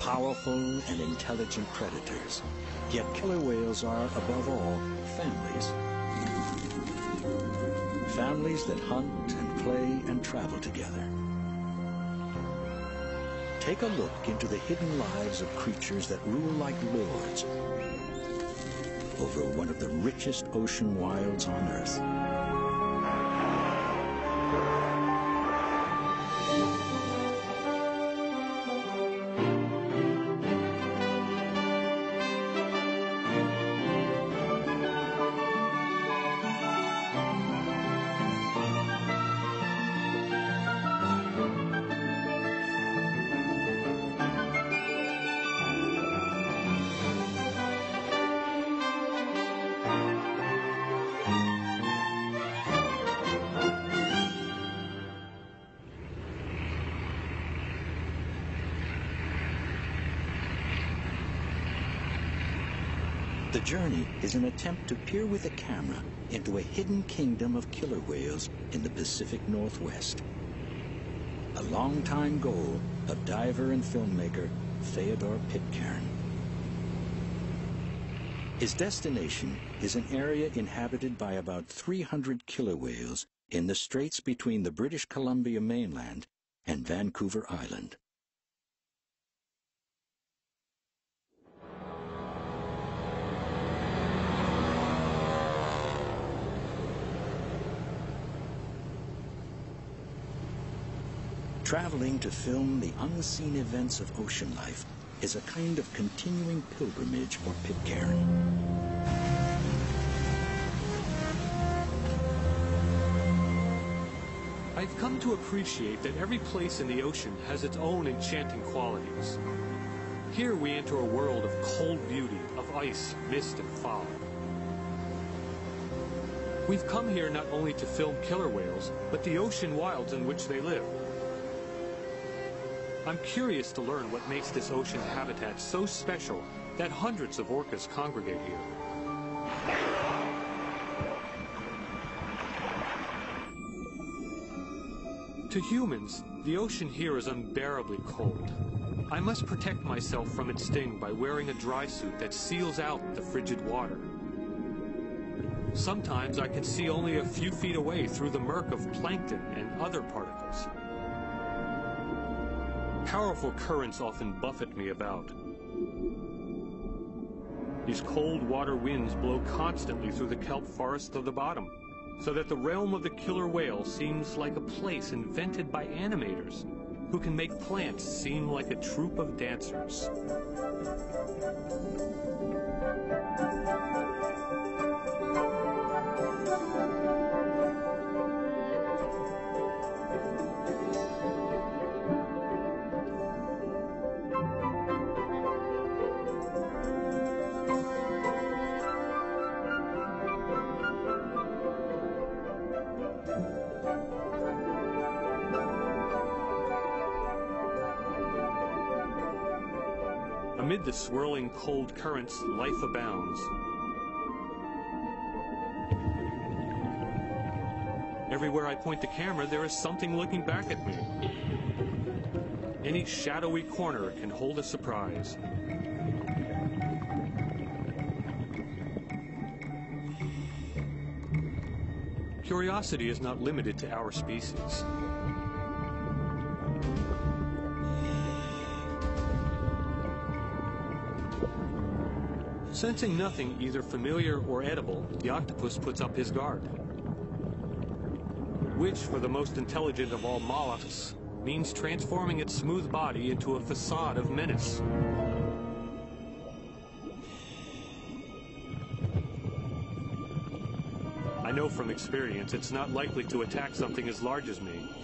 powerful and intelligent predators. Yet killer whales are, above all, families. Families that hunt and play and travel together. Take a look into the hidden lives of creatures that rule like lords over one of the richest ocean wilds on Earth. The journey is an attempt to peer with a camera into a hidden kingdom of killer whales in the Pacific Northwest. A long-time goal of diver and filmmaker Theodore Pitcairn. His destination is an area inhabited by about 300 killer whales in the straits between the British Columbia mainland and Vancouver Island. Traveling to film the unseen events of ocean life is a kind of continuing pilgrimage for Pitcairn. I've come to appreciate that every place in the ocean has its own enchanting qualities. Here we enter a world of cold beauty, of ice, mist, and fog. We've come here not only to film killer whales, but the ocean wilds in which they live. I'm curious to learn what makes this ocean habitat so special that hundreds of orcas congregate here. To humans, the ocean here is unbearably cold. I must protect myself from its sting by wearing a dry suit that seals out the frigid water. Sometimes I can see only a few feet away through the murk of plankton and other particles. Powerful currents often buffet me about. These cold water winds blow constantly through the kelp forest of the bottom, so that the realm of the killer whale seems like a place invented by animators who can make plants seem like a troupe of dancers. Amid the swirling cold currents, life abounds. Everywhere I point the camera, there is something looking back at me. Any shadowy corner can hold a surprise. Curiosity is not limited to our species. Sensing nothing either familiar or edible, the octopus puts up his guard. Which, for the most intelligent of all mollusks, means transforming its smooth body into a facade of menace. I know from experience it's not likely to attack something as large as me.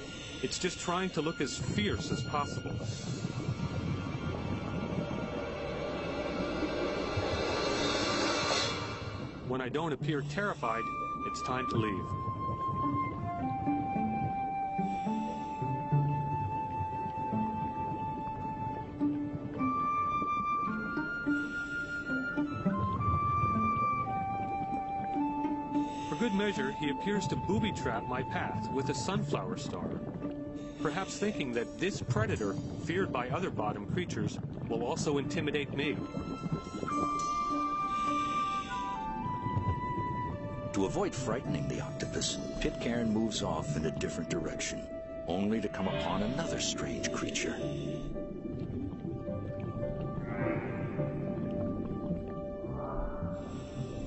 It's just trying to look as fierce as possible. When I don't appear terrified, it's time to leave. For good measure, he appears to booby-trap my path with a sunflower star. perhaps thinking that this predator, feared by other bottom creatures, will also intimidate me. To avoid frightening the octopus, Pitcairn moves off in a different direction, only to come upon another strange creature.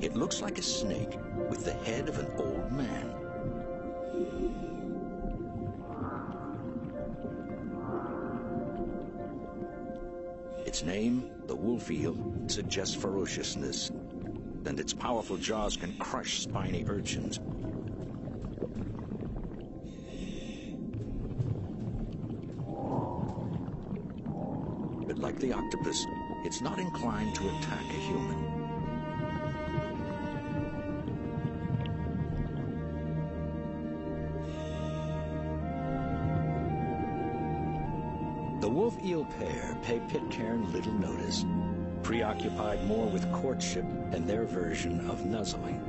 It looks like a snake with the head of an old man. Its name, the wolf eel, suggests ferociousness, and its powerful jaws can crush spiny urchins. But like the octopus, it's not inclined to attack a human. The wolf-eel pair pay Pitcairn little notice, preoccupied more with courtship and their version of nuzzling.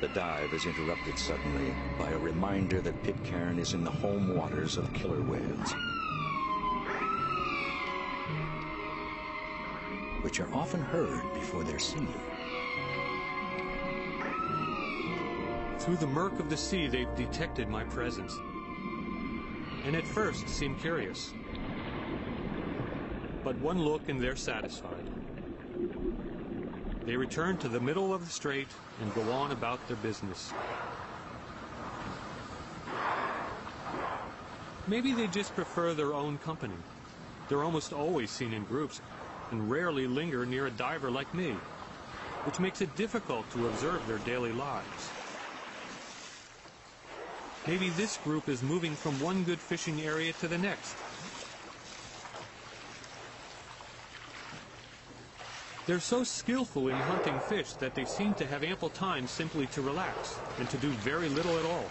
The dive is interrupted suddenly by a reminder that Pitcairn is in the home waters of killer whales, which are often heard before they're seen. Through the murk of the sea, they've detected my presence, and at first seem curious. But one look and they're satisfied. They return to the middle of the strait and go on about their business. Maybe they just prefer their own company. They're almost always seen in groups and rarely linger near a diver like me, which makes it difficult to observe their daily lives. Maybe this group is moving from one good fishing area to the next. They're so skillful in hunting fish that they seem to have ample time simply to relax and to do very little at all.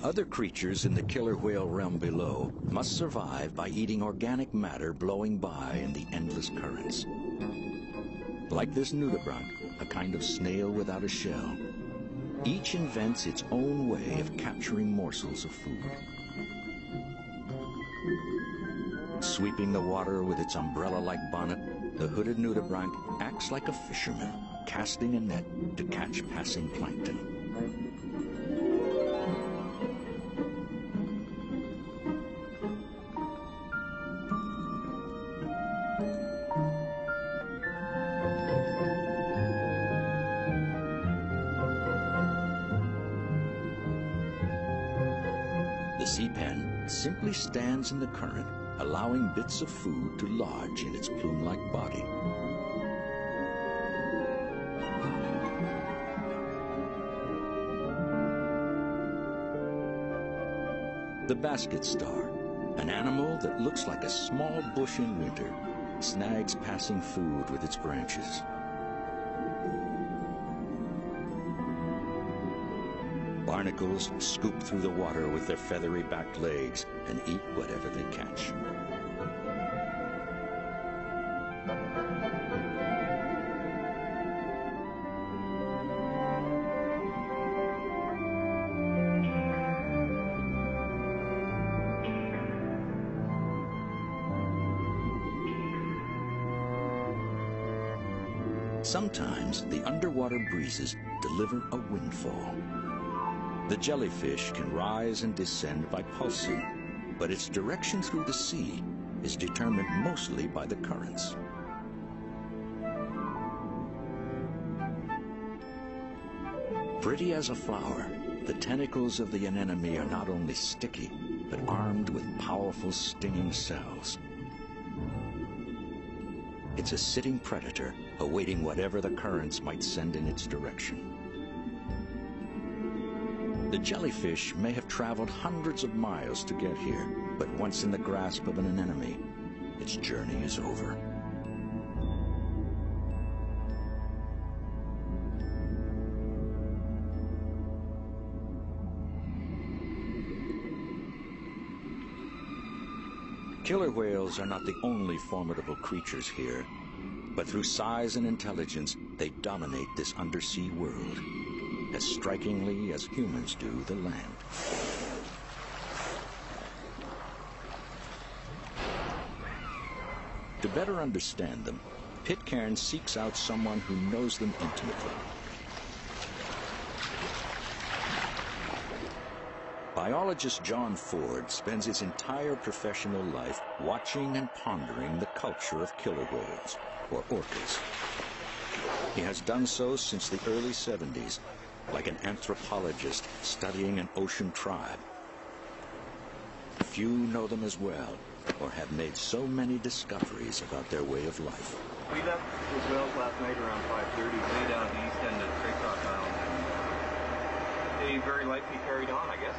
Other creatures in the killer whale realm below must survive by eating organic matter blowing by in the endless currents. Like this nudibranch, a kind of snail without a shell, each invents its own way of capturing morsels of food. Sweeping the water with its umbrella-like bonnet, the hooded nudibranch acts like a fisherman, casting a net to catch passing plankton. The sea pen simply stands in the current, allowing bits of food to lodge in its plume-like body. The basket star, an animal that looks like a small bush in winter, snags passing food with its branches. Barnacles scoop through the water with their feathery backed legs and eat whatever they catch. Sometimes the underwater breezes deliver a windfall. The jellyfish can rise and descend by pulsing, but its direction through the sea is determined mostly by the currents. Pretty as a flower, the tentacles of the anemone are not only sticky, but armed with powerful stinging cells. It's a sitting predator awaiting whatever the currents might send in its direction. The jellyfish may have traveled hundreds of miles to get here, but once in the grasp of an enemy, its journey is over. Killer whales are not the only formidable creatures here, but through size and intelligence, they dominate this undersea world, as strikingly as humans do the land. To better understand them, Pitcairn seeks out someone who knows them intimately. Biologist John Ford spends his entire professional life watching and pondering the culture of killer whales, or orcas. He has done so since the early 70s, like an anthropologist studying an ocean tribe. Few know them as well, or have made so many discoveries about their way of life. We left with whales last night around 5:30, way down at the east end of Craycock Island. They very likely carried on, I guess.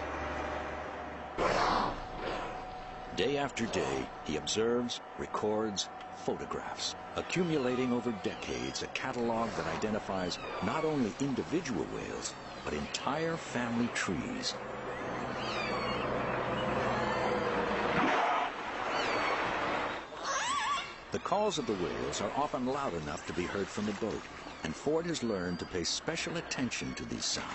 Day after day, he observes, records, photographs, accumulating over decades a catalog that identifies not only individual whales, but entire family trees. The calls of the whales are often loud enough to be heard from the boat, and Ford has learned to pay special attention to these sounds.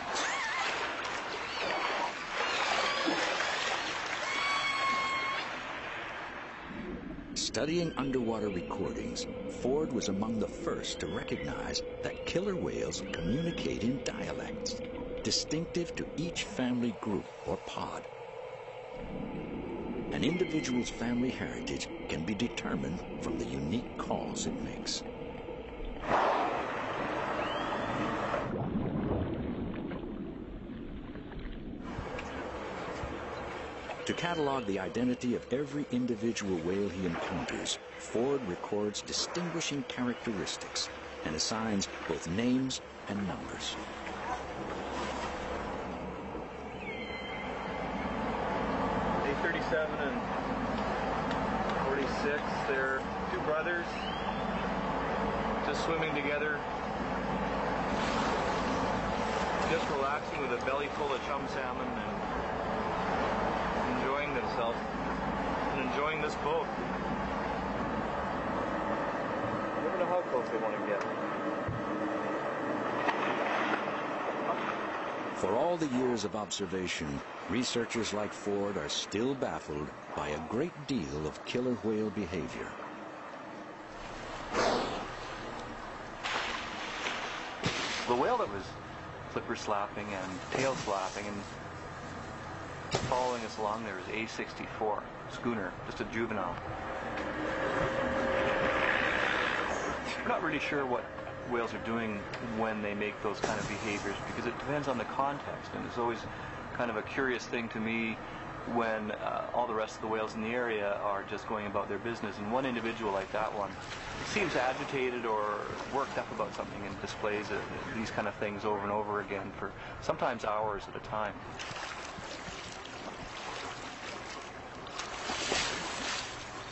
Studying underwater recordings, Ford was among the first to recognize that killer whales communicate in dialects, distinctive to each family group or pod. An individual's family heritage can be determined from the unique calls it makes. To catalog the identity of every individual whale he encounters, Ford records distinguishing characteristics and assigns both names and numbers. A37 and 46, they're two brothers, just swimming together, just relaxing with a belly full of chum salmon and enjoying themselves and enjoying this boat. You never know how close they want to get. For all the years of observation, researchers like Ford are still baffled by a great deal of killer whale behavior. The whale that was flipper slapping and tail slapping and following us along there is A64, schooner, just a juvenile. We're not really sure what whales are doing when they make those kind of behaviors, because it depends on the context, and it's always kind of a curious thing to me when all the rest of the whales in the area are just going about their business, and one individual like that one seems agitated or worked up about something and displays these kind of things over and over again for sometimes hours at a time.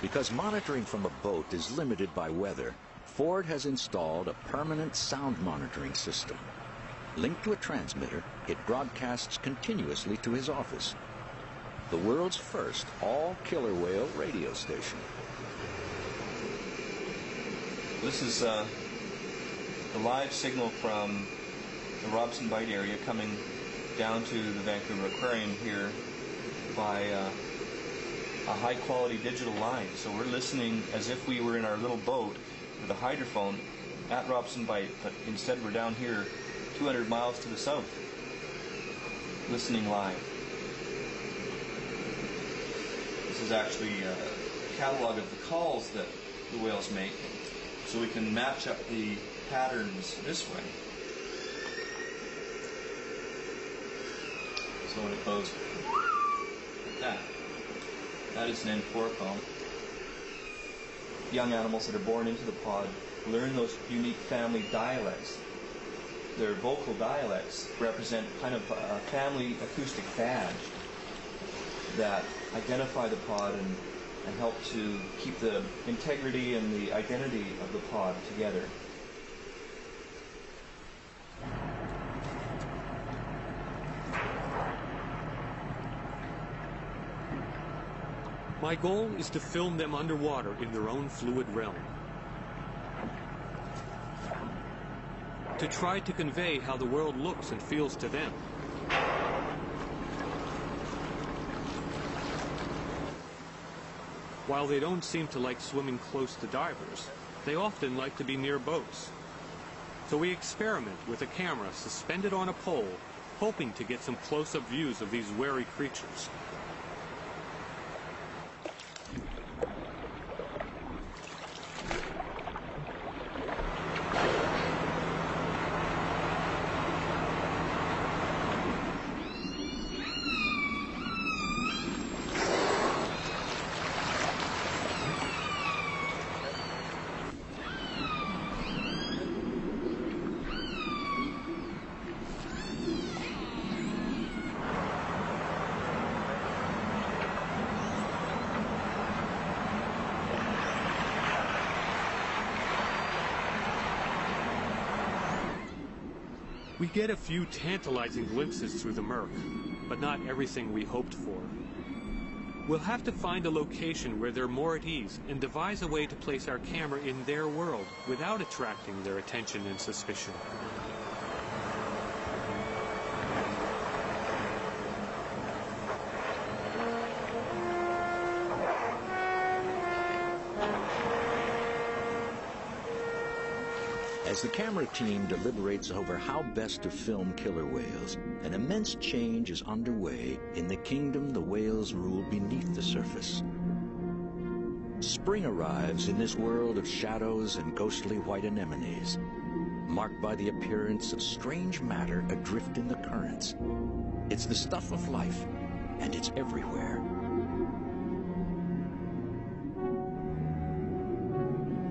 Because monitoring from a boat is limited by weather, Ford has installed a permanent sound monitoring system. Linked to a transmitter, it broadcasts continuously to his office. The world's first all-killer whale radio station. This is the live signal from the Robson Bight area coming down to the Vancouver Aquarium here by a high-quality digital line. So we're listening as if we were in our little boat with a hydrophone at Robson Bight, but instead we're down here 200 miles to the south, listening live. This is actually a catalog of the calls that the whales make, so we can match up the patterns this way. So when it goes like that is an N4 call. Young animals that are born into the pod learn those unique family dialects their vocal dialects represent kind of a family acoustic badge that identify the pod and help to keep the integrity and the identity of the pod together. My goal is to film them underwater in their own fluid realm. To try to convey how the world looks and feels to them. While they don't seem to like swimming close to divers, they often like to be near boats. So we experiment with a camera suspended on a pole, hoping to get some close-up views of these wary creatures. We get a few tantalizing glimpses through the murk, but not everything we hoped for. We'll have to find a location where they're more at ease and devise a way to place our camera in their world without attracting their attention and suspicion. As the camera team deliberates over how best to film killer whales, an immense change is underway in the kingdom the whales rule beneath the surface. Spring arrives in this world of shadows and ghostly white anemones, marked by the appearance of strange matter adrift in the currents. It's the stuff of life, and it's everywhere.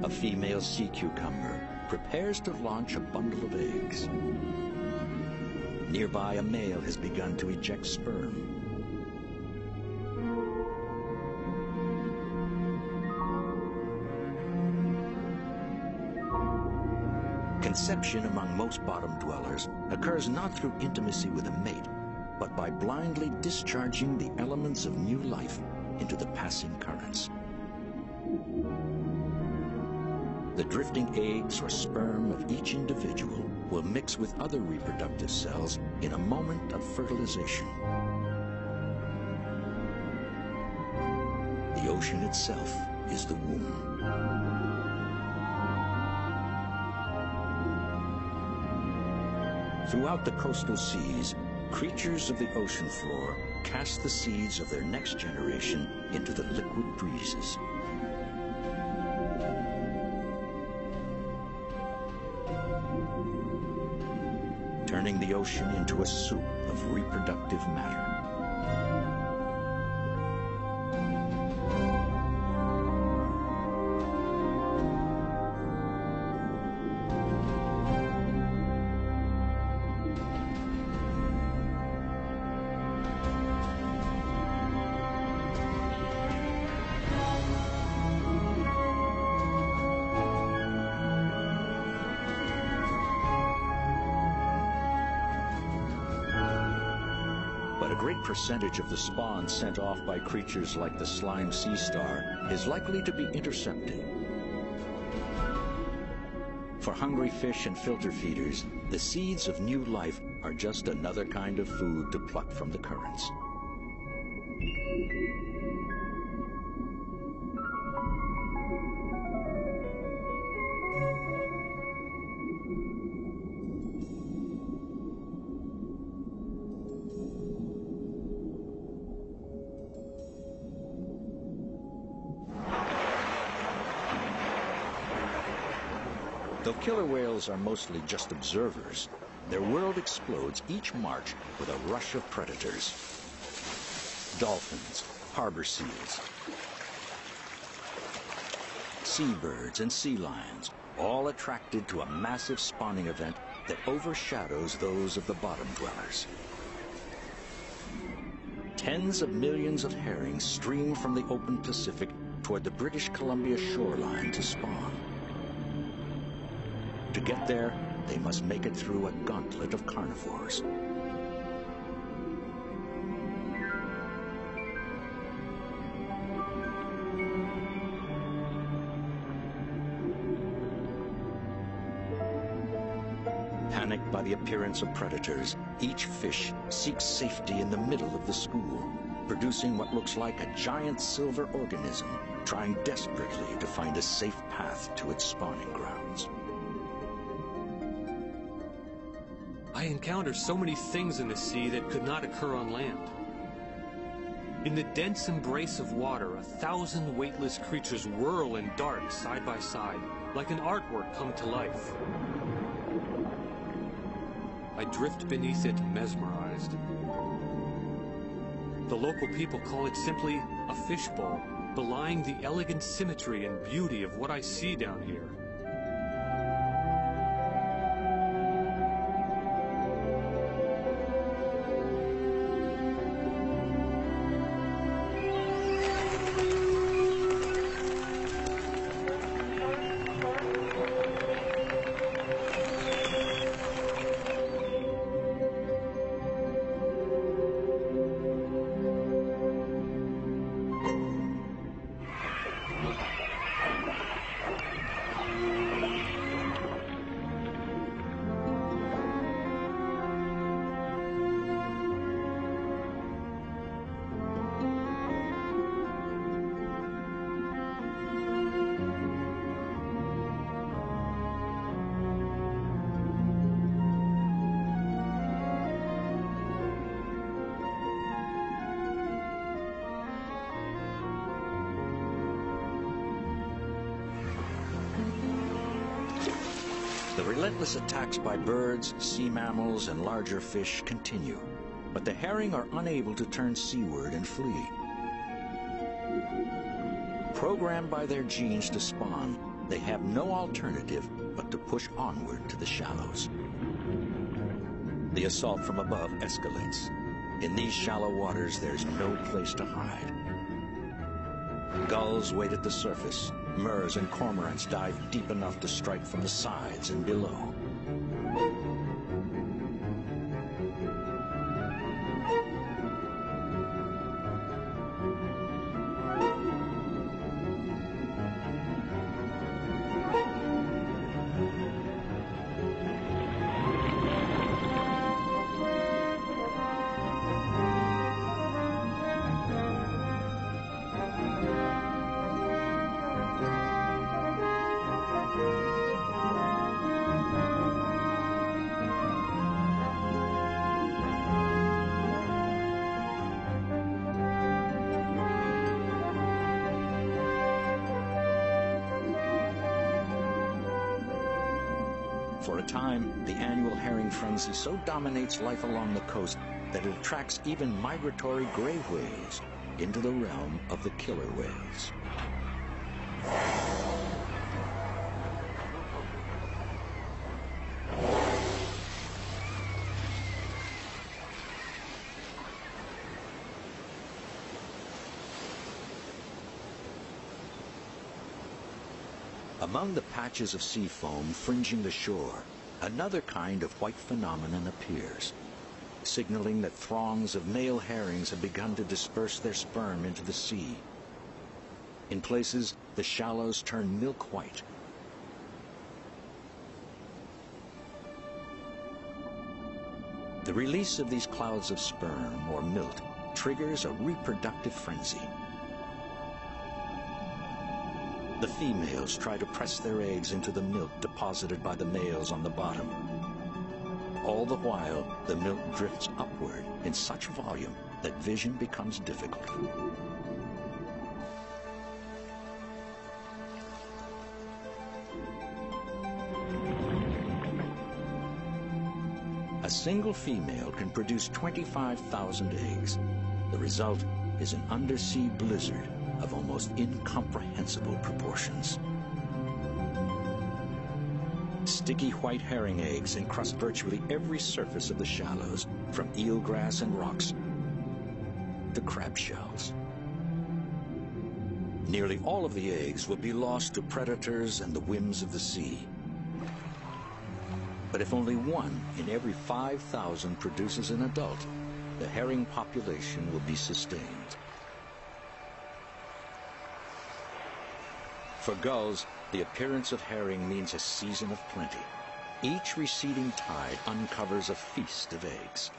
A female sea cucumber prepares to launch a bundle of eggs. Nearby, a male has begun to eject sperm. Conception among most bottom dwellers occurs not through intimacy with a mate, but by blindly discharging the elements of new life into the passing currents. The drifting eggs or sperm of each individual will mix with other reproductive cells in a moment of fertilization. The ocean itself is the womb. Throughout the coastal seas, creatures of the ocean floor cast the seeds of their next generation into the liquid breezes. Turning the ocean into a soup of reproductive matter. A great percentage of the spawn sent off by creatures like the slime sea star is likely to be intercepted. For hungry fish and filter feeders, the seeds of new life are just another kind of food to pluck from the currents. Though killer whales are mostly just observers, their world explodes each March with a rush of predators. Dolphins, harbor seals, seabirds, and sea lions, all attracted to a massive spawning event that overshadows those of the bottom dwellers. Tens of millions of herring stream from the open Pacific toward the British Columbia shoreline to spawn. To get there, they must make it through a gauntlet of carnivores. Panicked by the appearance of predators, each fish seeks safety in the middle of the school, producing what looks like a giant silver organism, trying desperately to find a safe path to its spawning grounds. I encounter so many things in the sea that could not occur on land. In the dense embrace of water, 1,000 weightless creatures whirl and dart side by side, like an artwork come to life. I drift beneath it mesmerized. The local people call it simply a fishbowl, belying the elegant symmetry and beauty of what I see down here. The relentless attacks by birds, sea mammals, and larger fish continue, but the herring are unable to turn seaward and flee. Programmed by their genes to spawn, they have no alternative but to push onward to the shallows. The assault from above escalates. In these shallow waters, there's no place to hide. Gulls wait at the surface. Murres and cormorants dive deep enough to strike from the sides and below. For a time, the annual herring frenzy so dominates life along the coast that it attracts even migratory gray whales into the realm of the killer whales. Among the patches of sea foam fringing the shore, another kind of white phenomenon appears, signaling that throngs of male herrings have begun to disperse their sperm into the sea. In places, the shallows turn milk white. The release of these clouds of sperm, or milt, triggers a reproductive frenzy. The females try to press their eggs into the milk deposited by the males on the bottom. All the while, the milk drifts upward in such volume that vision becomes difficult. A single female can produce 25,000 eggs. The result is an undersea blizzard of almost incomprehensible proportions. Sticky white herring eggs encrust virtually every surface of the shallows, from eelgrass and rocks to crab shells. Nearly all of the eggs will be lost to predators and the whims of the sea. But if only 1 in every 5,000 produces an adult, the herring population will be sustained. For gulls, the appearance of herring means a season of plenty. Each receding tide uncovers a feast of eggs.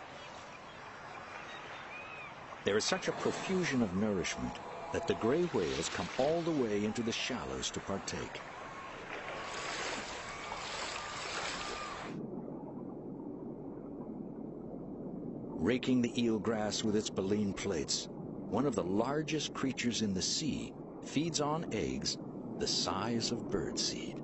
There is such a profusion of nourishment that the gray whales come all the way into the shallows to partake. Raking the eelgrass with its baleen plates, one of the largest creatures in the sea feeds on eggs the size of birdseed.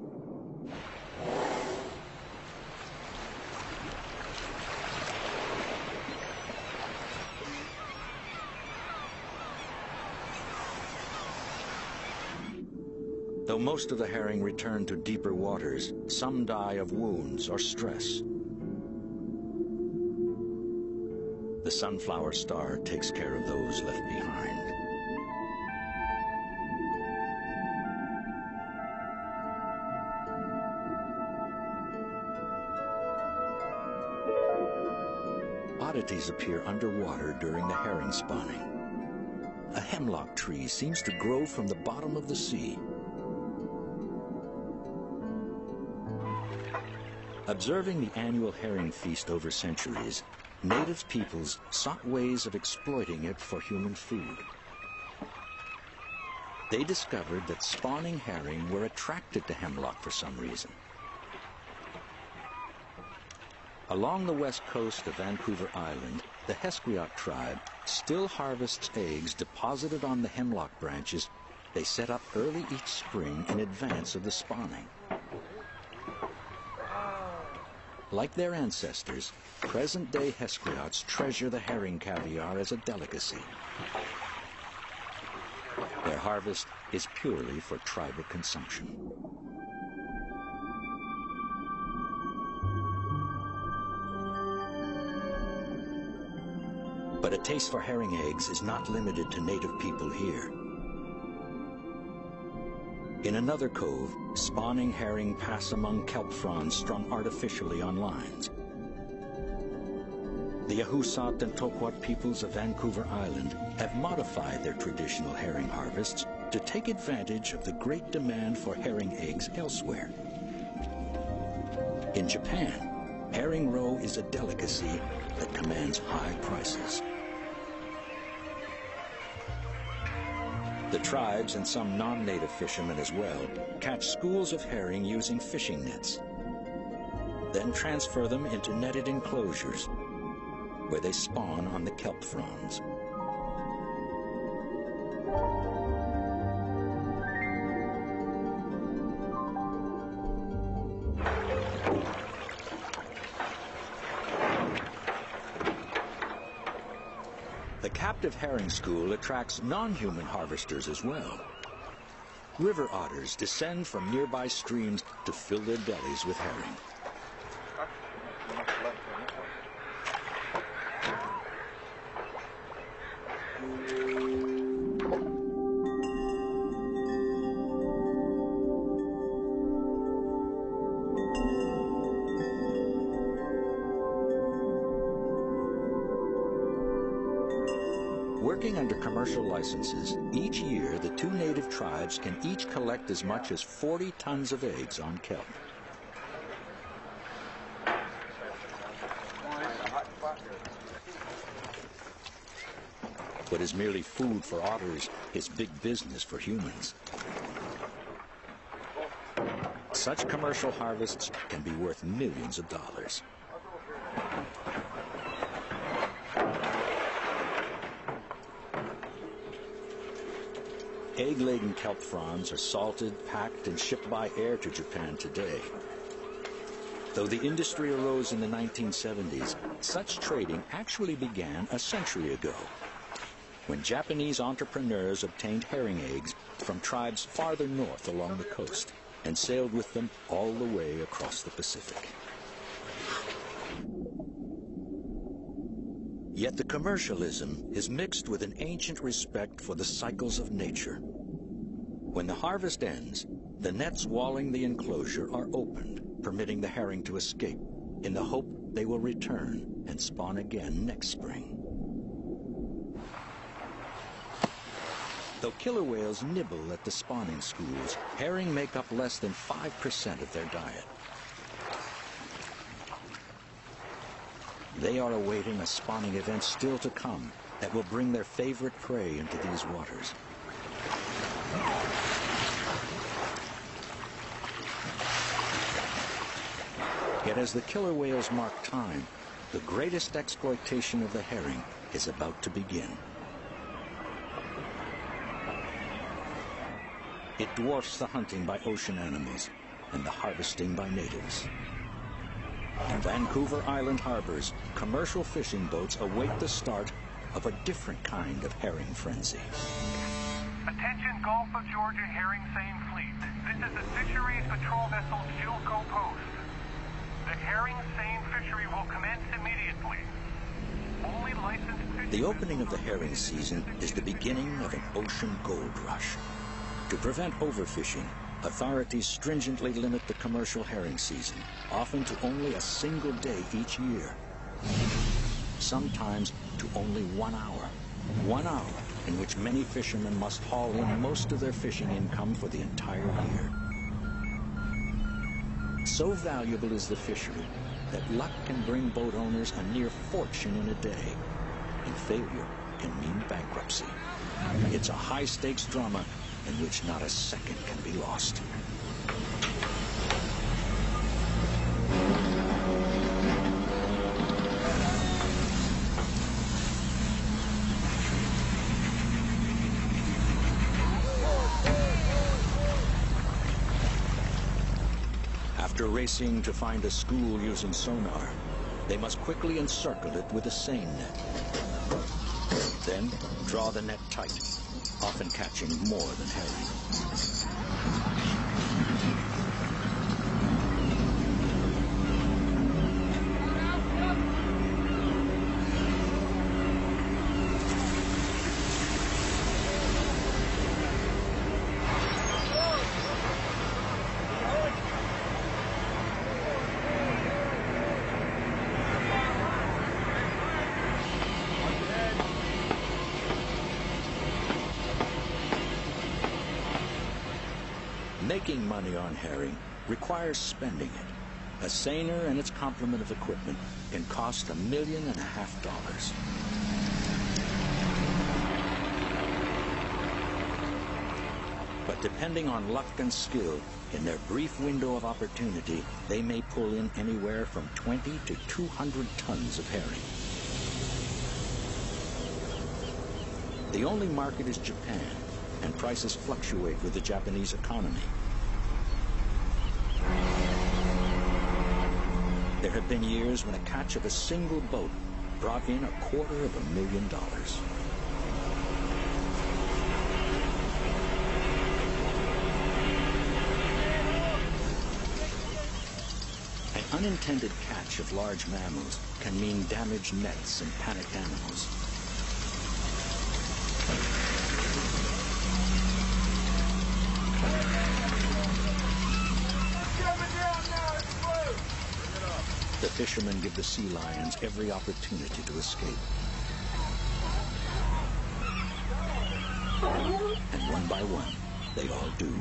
Though most of the herring return to deeper waters, some die of wounds or stress. The sunflower star takes care of those left behind. Oddities appear underwater during the herring spawning. A hemlock tree seems to grow from the bottom of the sea. Observing the annual herring feast over centuries, native peoples sought ways of exploiting it for human food. They discovered that spawning herring were attracted to hemlock for some reason. Along the west coast of Vancouver Island, the Hesquiot tribe still harvests eggs deposited on the hemlock branches they set up early each spring in advance of the spawning. Like their ancestors, present-day Hesquiots treasure the herring caviar as a delicacy. Their harvest is purely for tribal consumption. But a taste for herring eggs is not limited to native people here. In another cove, spawning herring pass among kelp fronds strung artificially on lines. The Ahusat and Toquat peoples of Vancouver Island have modified their traditional herring harvests to take advantage of the great demand for herring eggs elsewhere. In Japan, herring roe is a delicacy that commands high prices. The tribes, and some non-native fishermen as well, catch schools of herring using fishing nets, then transfer them into netted enclosures where they spawn on the kelp fronds. The captive herring school attracts non-human harvesters as well. River otters descend from nearby streams to fill their bellies with herring. Working under commercial licenses, each year the two native tribes can each collect as much as 40 tons of eggs on kelp. What is merely food for otters is big business for humans. Such commercial harvests can be worth millions of dollars. Egg-laden kelp fronds are salted, packed, and shipped by air to Japan today. Though the industry arose in the 1970s, such trading actually began a century ago, when Japanese entrepreneurs obtained herring eggs from tribes farther north along the coast and sailed with them all the way across the Pacific. Yet the commercialism is mixed with an ancient respect for the cycles of nature. When the harvest ends, the nets walling the enclosure are opened, permitting the herring to escape, in the hope they will return and spawn again next spring. Though killer whales nibble at the spawning schools, herring make up less than 5% of their diet. They are awaiting a spawning event still to come that will bring their favorite prey into these waters. Yet as the killer whales mark time, the greatest exploitation of the herring is about to begin. It dwarfs the hunting by ocean animals and the harvesting by natives. In Vancouver Island harbors, commercial fishing boats await the start of a different kind of herring frenzy. Attention Gulf of Georgia herring seine fleet. This is the Fisheries Patrol Vessel Gilco Post. The herring seine fishery will commence immediately. Only licensed fishing. The opening of the herring season is the beginning of an ocean gold rush. To prevent overfishing, authorities stringently limit the commercial herring season, often to only a single day each year. Sometimes to only 1 hour. 1 hour in which many fishermen must haul in most of their fishing income for the entire year. So valuable is the fishery that luck can bring boat owners a near fortune in a day, and failure can mean bankruptcy. It's a high-stakes drama in which not a second can be lost. After racing to find a school using sonar, they must quickly encircle it with a seine net. Then draw the net tight, often catching more than herring. Making money on herring requires spending it. A seiner and its complement of equipment can cost $1.5 million. But depending on luck and skill, in their brief window of opportunity, they may pull in anywhere from 20 to 200 tons of herring. The only market is Japan, and prices fluctuate with the Japanese economy. There have been years when a catch of a single boat brought in $250,000. An unintended catch of large mammals can mean damaged nets and panicked animals. The fishermen give the sea lions every opportunity to escape. And one by one, they all do.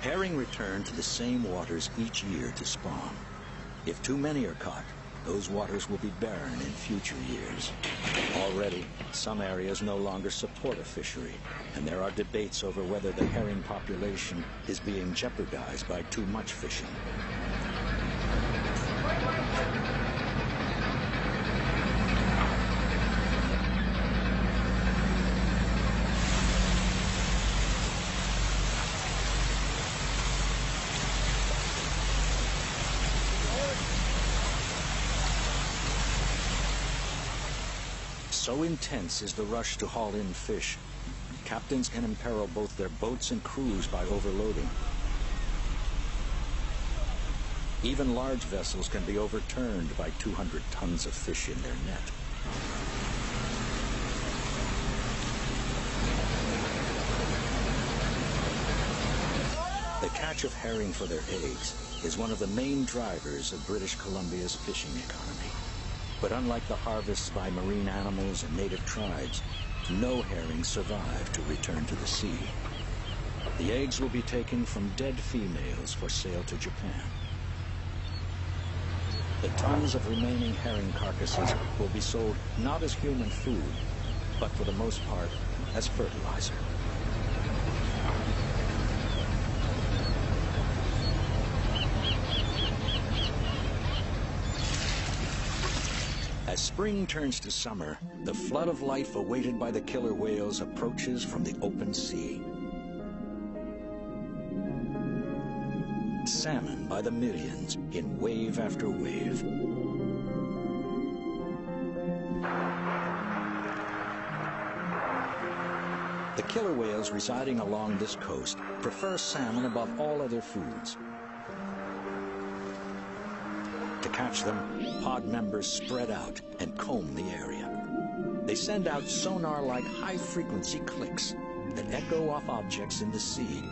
Herring return to the same waters each year to spawn. If too many are caught, those waters will be barren in future years. Already, some areas no longer support a fishery, and there are debates over whether the herring population is being jeopardized by too much fishing. So intense is the rush to haul in fish, captains can imperil both their boats and crews by overloading. Even large vessels can be overturned by 200 tons of fish in their net. The catch of herring for their eggs is one of the main drivers of British Columbia's fishing economy. But unlike the harvests by marine animals and native tribes, no herring survive to return to the sea. The eggs will be taken from dead females for sale to Japan. The tons of remaining herring carcasses will be sold not as human food, but for the most part as fertilizer. As spring turns to summer, the flood of life awaited by the killer whales approaches from the open sea. Salmon by the millions in wave after wave. The killer whales residing along this coast prefer salmon above all other foods. To catch them, pod members spread out and comb the area. They send out sonar-like high-frequency clicks that echo off objects in the sea,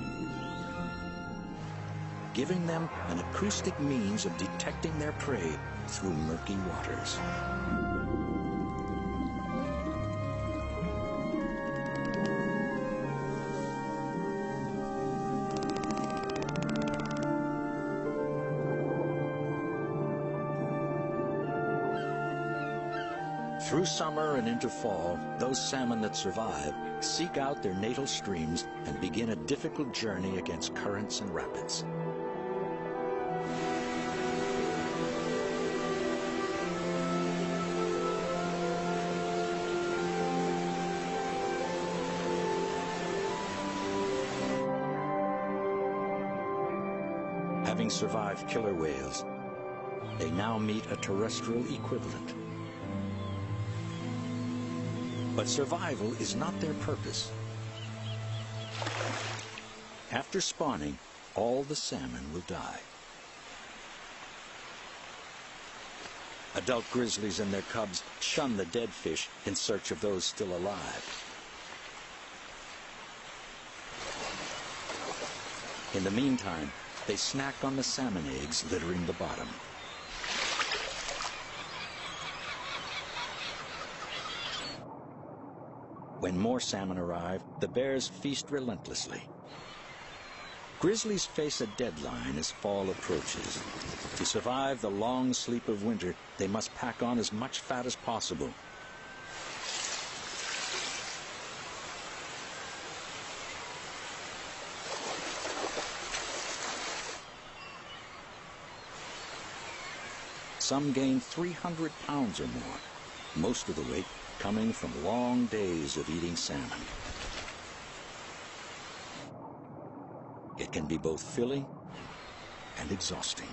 giving them an acoustic means of detecting their prey through murky waters. Through summer and into fall, those salmon that survive seek out their natal streams and begin a difficult journey against currents and rapids. Having survived killer whales, they now meet a terrestrial equivalent. But survival is not their purpose. After spawning, all the salmon will die. Adult grizzlies and their cubs shun the dead fish in search of those still alive. In the meantime, they snack on the salmon eggs littering the bottom. When more salmon arrive, the bears feast relentlessly. Grizzlies face a deadline as fall approaches. To survive the long sleep of winter, they must pack on as much fat as possible. Some gain 300 pounds or more, most of the weight coming from long days of eating salmon. It can be both filling and exhausting.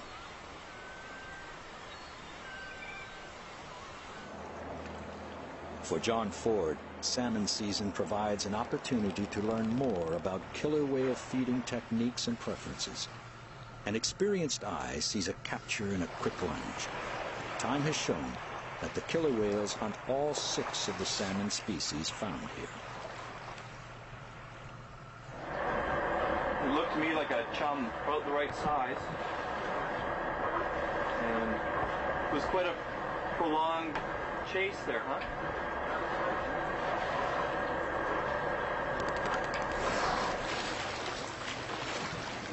For John Ford, salmon season provides an opportunity to learn more about killer whale feeding techniques and preferences. An experienced eye sees a capture in a quick lunge. Time has shown that the killer whales hunt all 6 of the salmon species found here. It looked to me like a chum, about the right size. And it was quite a prolonged chase there, huh?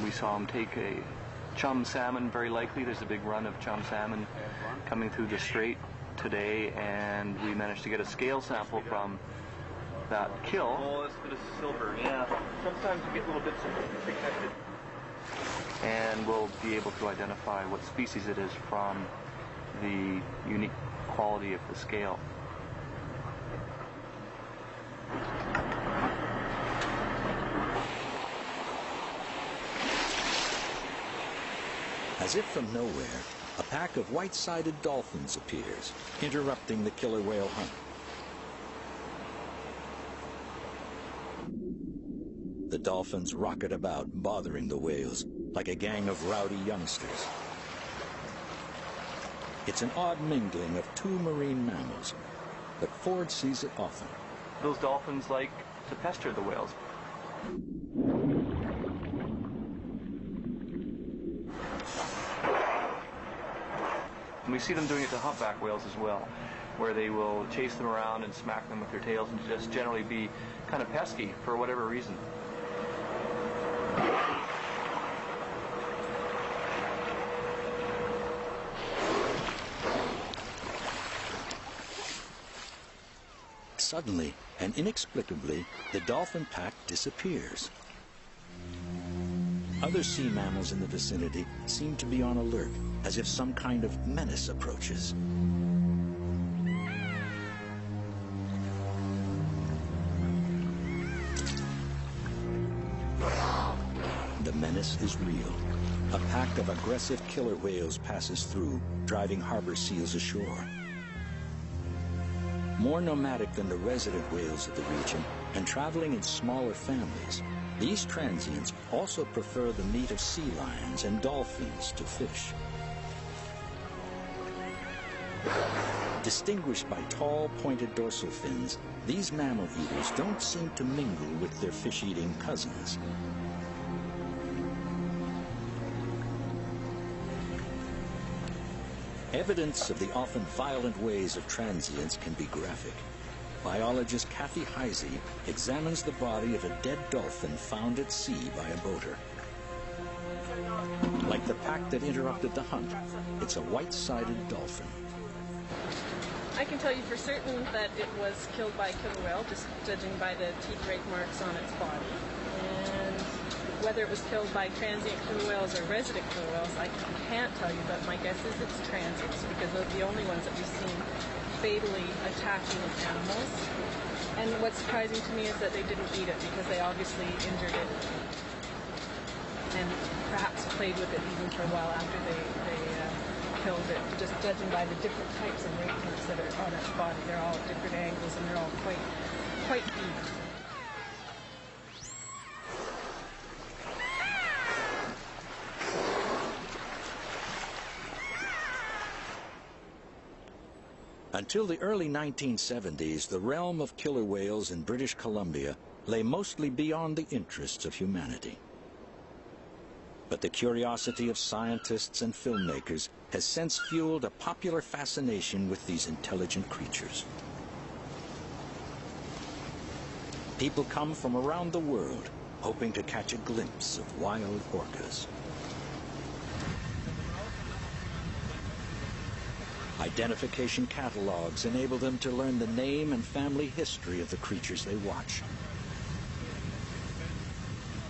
We saw him take a chum salmon, very likely. There's a big run of chum salmon coming through the strait today, and we managed to get a scale sample from that kill. Oh, that's a bit of silver. Yeah. Sometimes you get little bits of protected. And we'll be able to identify what species it is from the unique quality of the scale. As if from nowhere, a pack of white-sided dolphins appears, interrupting the killer whale hunt. dolphins rocket about, bothering the whales like a gang of rowdy youngsters. It's an odd mingling of two marine mammals, but Ford sees it often. Those dolphins like to pester the whales. And we see them doing it to humpback whales as well, where they will chase them around and smack them with their tails and just generally be kind of pesky for whatever reason. Suddenly and inexplicably, the dolphin pack disappears. Other sea mammals in the vicinity seem to be on alert, as if some kind of menace approaches. The menace is real. A pack of aggressive killer whales passes through, driving harbor seals ashore. More nomadic than the resident whales of the region and traveling in smaller families, these transients also prefer the meat of sea lions and dolphins to fish. Distinguished by tall, pointed dorsal fins, these mammal eaters don't seem to mingle with their fish-eating cousins. Evidence of the often violent ways of transients can be graphic. Biologist Kathy Heisey examines the body of a dead dolphin found at sea by a boater. Like the pack that interrupted the hunt, it's a white-sided dolphin. I can tell you for certain that it was killed by a killer whale, just judging by the teeth rake marks on its body. And whether it was killed by transient killer whales or resident killer whales, I can't tell you, but my guess is it's transients, because those are the only ones that we've seen fatally attacking animals. And what's surprising to me is that they didn't eat it, because they obviously injured it and perhaps played with it even for a while after they killed it, just judging by the different types of rake marks that are on its body. They're all at different angles and they're all quite deep. Until the early 1970s, the realm of killer whales in British Columbia lay mostly beyond the interests of humanity. But the curiosity of scientists and filmmakers has since fueled a popular fascination with these intelligent creatures. People come from around the world hoping to catch a glimpse of wild orcas. Identification catalogs enable them to learn the name and family history of the creatures they watch.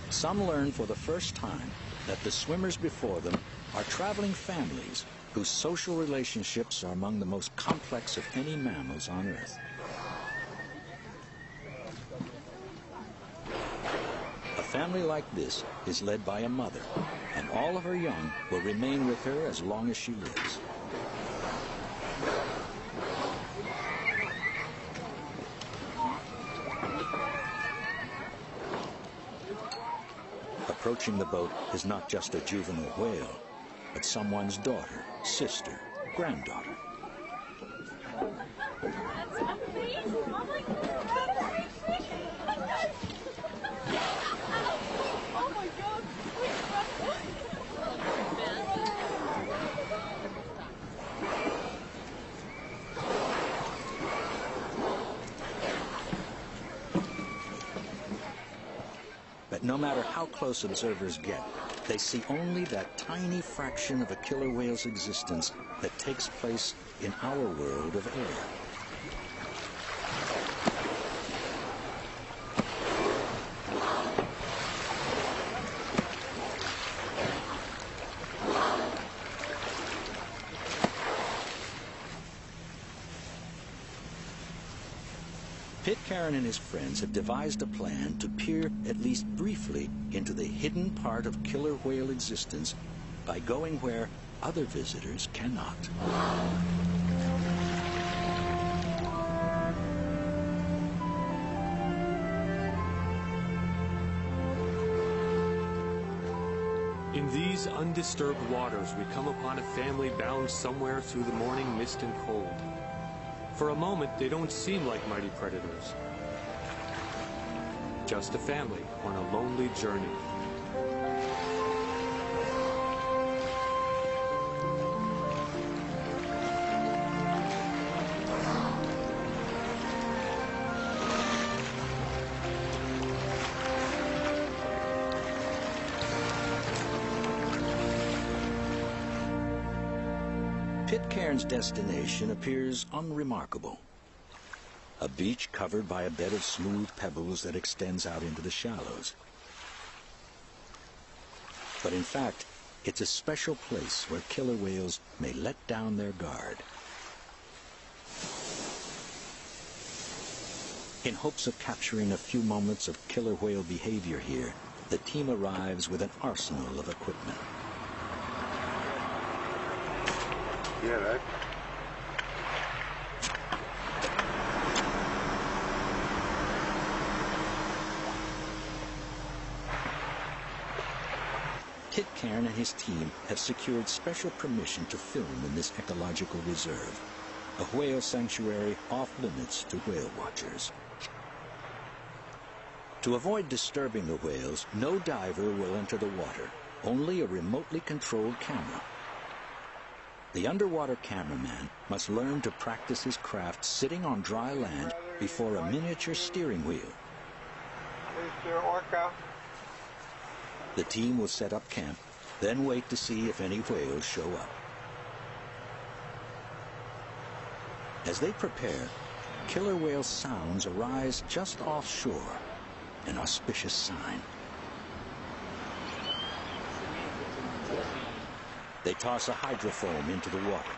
Some learn for the first time that the swimmers before them are traveling families whose social relationships are among the most complex of any mammals on Earth. A family like this is led by a mother, and all of her young will remain with her as long as she lives. Approaching the boat is not just a juvenile whale, but someone's daughter, sister, granddaughter. But no matter how close observers get, they see only that tiny fraction of a killer whale's existence that takes place in our world of air. Pitcairn and his friends have devised a plan to peer, at least briefly, into the hidden part of killer whale existence by going where other visitors cannot. these undisturbed waters, we come upon a family bound somewhere through the morning mist and cold. For a moment, they don't seem like mighty predators. Just a family on a lonely journey. Pitcairn's destination appears unremarkable. A beach covered by a bed of smooth pebbles that extends out into the shallows. But in fact, it's a special place where killer whales may let down their guard. In hopes of capturing a few moments of killer whale behavior here, the team arrives with an arsenal of equipment. Yeah, right. Pitcairn and his team have secured special permission to film in this ecological reserve, a whale sanctuary off limits to whale watchers. To avoid disturbing the whales, no diver will enter the water, only a remotely controlled camera. The underwater cameraman must learn to practice his craft sitting on dry land before a miniature steering wheel. Mr. Orca. The team will set up camp, then wait to see if any whales show up. As they prepare, killer whale sounds arise just offshore, an auspicious sign. They toss a hydrofoam into the water.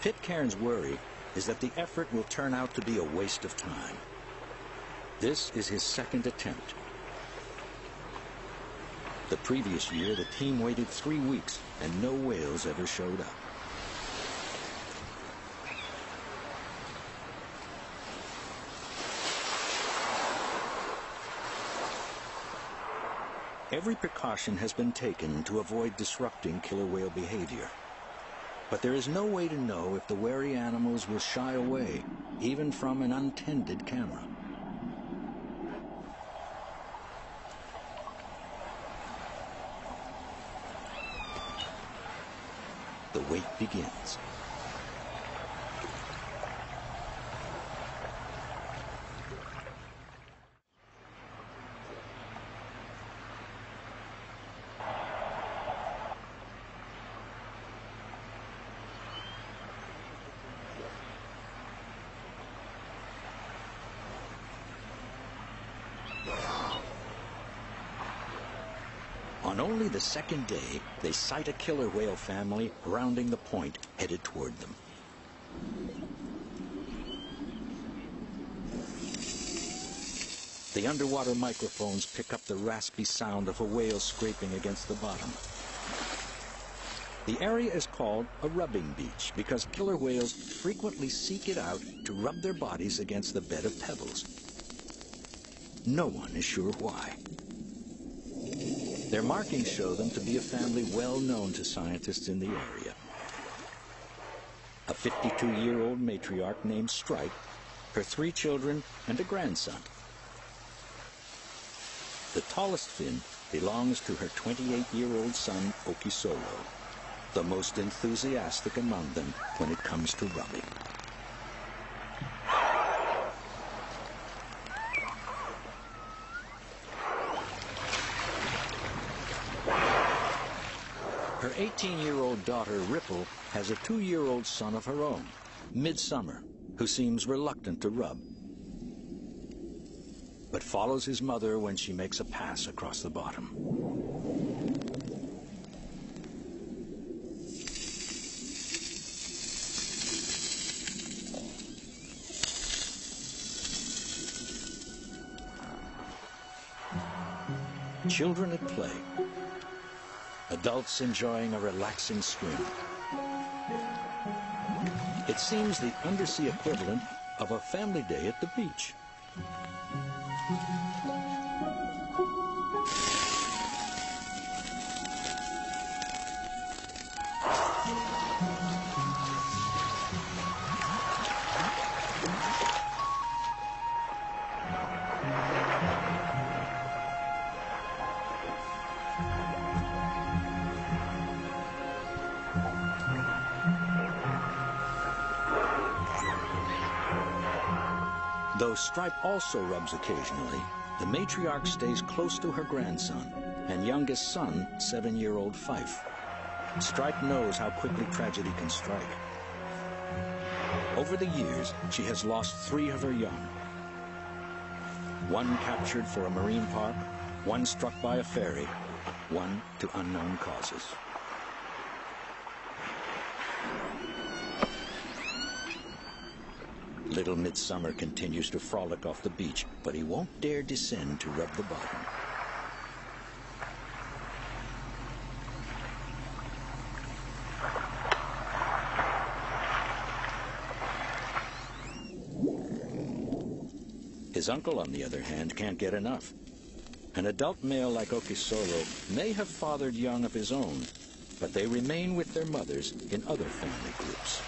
Pitcairn's worry is that the effort will turn out to be a waste of time. This is his second attempt. The previous year, the team waited 3 weeks and no whales ever showed up. Every precaution has been taken to avoid disrupting killer whale behavior. But there is no way to know if the wary animals will shy away, even from an untended camera. The wait begins. On only the second day, they sight a killer whale family rounding the point, headed toward them. The underwater microphones pick up the raspy sound of a whale scraping against the bottom. The area is called a rubbing beach because killer whales frequently seek it out to rub their bodies against the bed of pebbles. No one is sure why. Their markings show them to be a family well known to scientists in the area. A 52-year-old matriarch named Stripe, her 3 children, and a grandson. The tallest fin belongs to her 28-year-old son, Okisolo, the most enthusiastic among them when it comes to rubbing. Her 18-year-old daughter, Ripple, has a 2-year-old son of her own, Midsummer, who seems reluctant to rub, but follows his mother when she makes a pass across the bottom. Children at play. Adults enjoying a relaxing swim. It seems the undersea equivalent of a family day at the beach. Though Stripe also rubs occasionally, the matriarch stays close to her grandson and youngest son, 7-year-old Fife. Stripe knows how quickly tragedy can strike. Over the years, she has lost 3 of her young. One captured for a marine park, one struck by a ferry, one to unknown causes. Little Midsummer continues to frolic off the beach, but he won't dare descend to rub the bottom. His uncle, on the other hand, can't get enough. An adult male like Okisolo may have fathered young of his own, but they remain with their mothers in other family groups.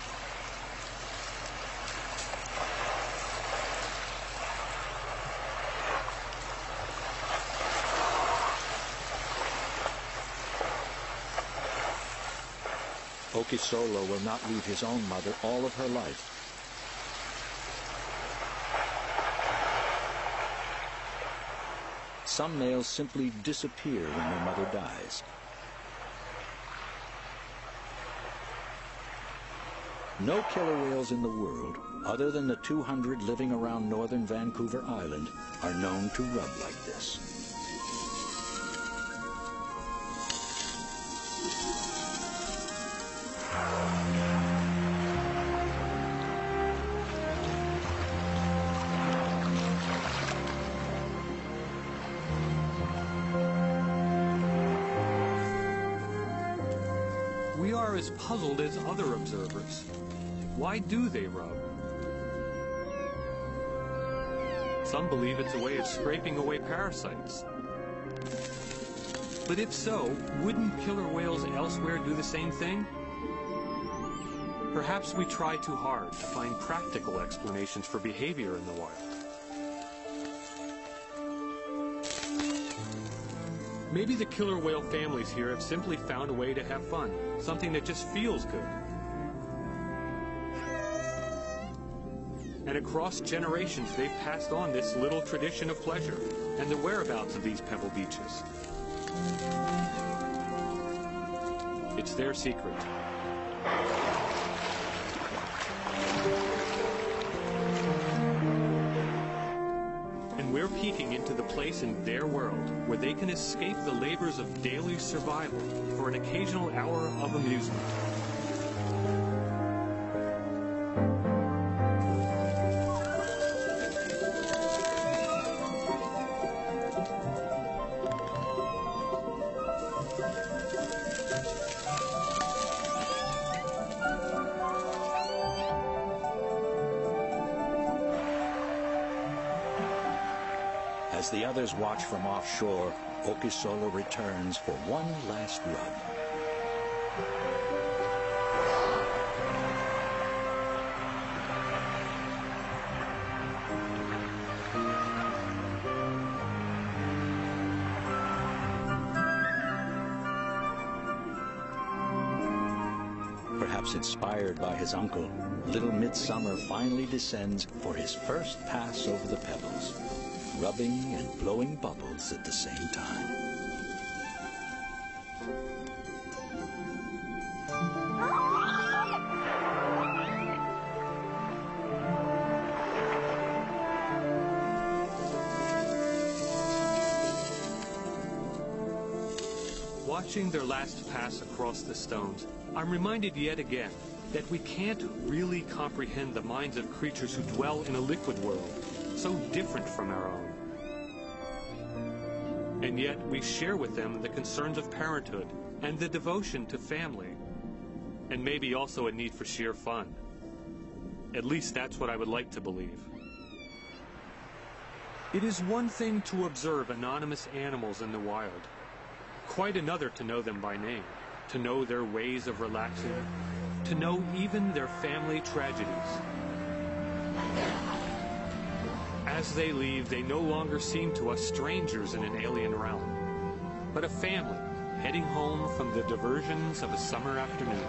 Okisolo will not leave his own mother all of her life. Some males simply disappear when their mother dies. No killer whales in the world, other than the 200 living around northern Vancouver Island, are known to rub like this. We are as puzzled as other observers. Why do they rub? Some believe it's a way of scraping away parasites. But if so, wouldn't killer whales elsewhere do the same thing? Perhaps we try too hard to find practical explanations for behavior in the wild. Maybe the killer whale families here have simply found a way to have fun, something that just feels good. And across generations, they've passed on this little tradition of pleasure and the whereabouts of these pebble beaches. It's their secret. And we're peeking into the place in their world where they can escape the labors of daily survival for an occasional hour of amusement. As the others watch from offshore, Okisolo returns for one last rub. Perhaps inspired by his uncle, little Midsummer finally descends for his first pass over the pebbles, rubbing and blowing bubbles at the same time. Watching their last pass across the stones, I'm reminded yet again that we can't really comprehend the minds of creatures who dwell in a liquid world, so different from our own. And yet we share with them the concerns of parenthood and the devotion to family, and maybe also a need for sheer fun. At least that's what I would like to believe. It is one thing to observe anonymous animals in the wild, quite another to know them by name, to know their ways of relaxing, to know even their family tragedies. As they leave, they no longer seem to us strangers in an alien realm, but a family heading home from the diversions of a summer afternoon.